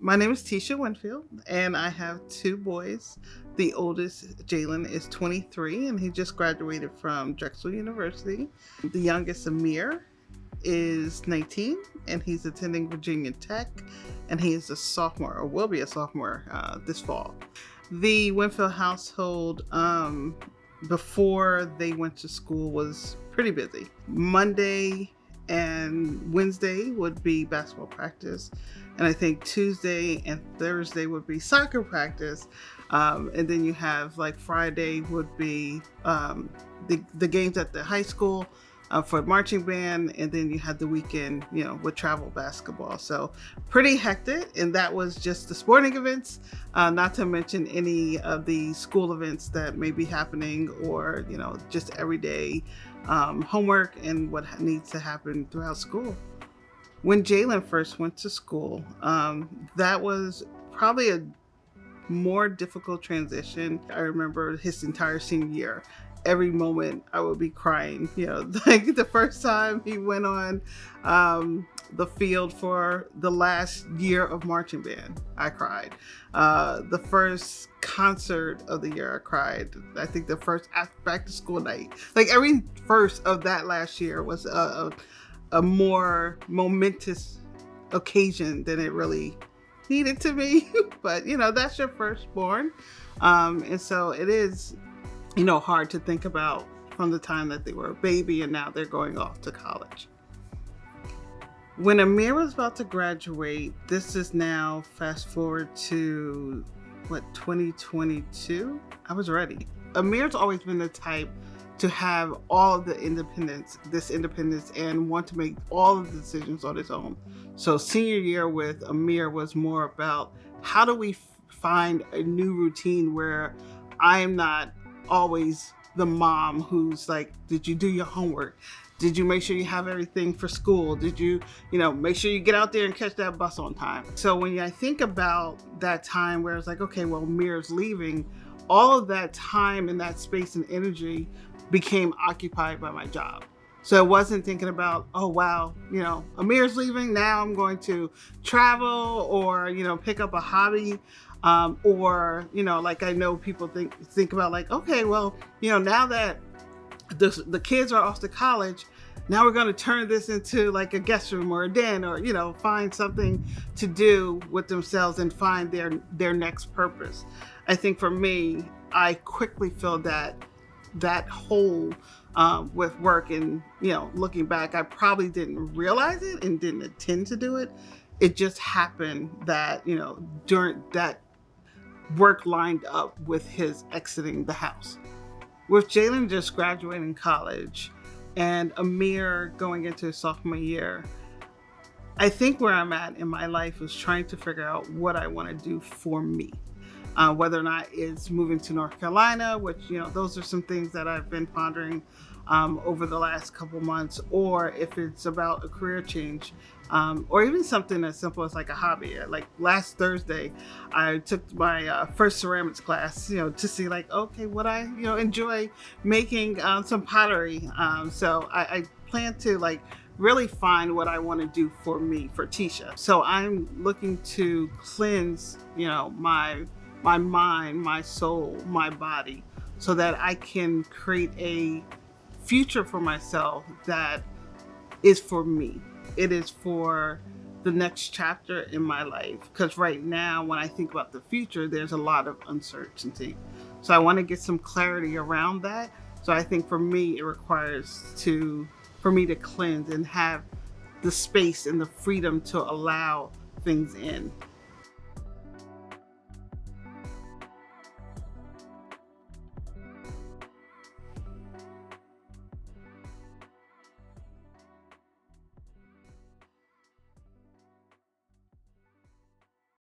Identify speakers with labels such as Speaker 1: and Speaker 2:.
Speaker 1: My name is Tisha Winfield, and I have two boys. The oldest, Jalen, is 23, and he just graduated from Drexel University. The youngest, Amir, is 19, and he's attending Virginia Tech, and he is a sophomore, or will be a sophomore this fall. The Winfield household, before they went to school, was pretty busy. Monday and Wednesday would be basketball practice, and I think Tuesday and Thursday would be soccer practice, and then you have like Friday would be the games at the high school for marching band, and then you had the weekend, with travel basketball. So pretty hectic, and that was just the sporting events, not to mention any of the school events that may be happening, or just everyday homework and what needs to happen throughout school. When Jalen first went to school, that was probably a more difficult transition. I remember his entire senior year. Every moment I would be crying. Like the first time he went on the field for the last year of marching band, I cried. The first concert of the year, I cried. I think the first back to school night. Like every first of that last year was a more momentous occasion than it really needed to be. But that's your firstborn, and so it is hard to think about from the time that they were a baby and now they're going off to college. When Amir was about to graduate, this is now fast forward to 2022. I was ready. Amir's always been the type to have all the independence and want to make all of the decisions on his own. So senior year with Amir was more about how do we find a new routine where I am not always the mom who's like, did you do your homework? Did you make sure you have everything for school? Did you, make sure you get out there and catch that bus on time? So when I think about that time where it's like, okay, well, Amir's leaving, all of that time and that space and energy became occupied by my job. So I wasn't thinking about, oh, wow, Amir's leaving. Now I'm going to travel or, pick up a hobby. Or, like I know people think about like, okay, well, now that the kids are off to college, now we're going to turn this into like a guest room or a den, or, find something to do with themselves and find their next purpose. I think for me, I quickly filled that hole with work, and, looking back, I probably didn't realize it and didn't intend to do it. It just happened that, during that work lined up with his exiting the house. With Jalen just graduating college and Amir going into his sophomore year, I think where I'm at in my life is trying to figure out what I want to do for me. Whether or not it's moving to North Carolina, which, those are some things that I've been pondering over the last couple months, or if it's about a career change, or even something as simple as like a hobby. Like last Thursday, I took my first ceramics class, to see like, okay, what I, enjoy making some pottery. So I plan to like really find what I want to do for me, for Tisha. So I'm looking to cleanse, my mind, my soul, my body, so that I can create a future for myself that is for me. It is for the next chapter in my life. Because right now, when I think about the future, there's a lot of uncertainty. So I want to get some clarity around that. So I think for me, it requires for me to cleanse and have the space and the freedom to allow things in.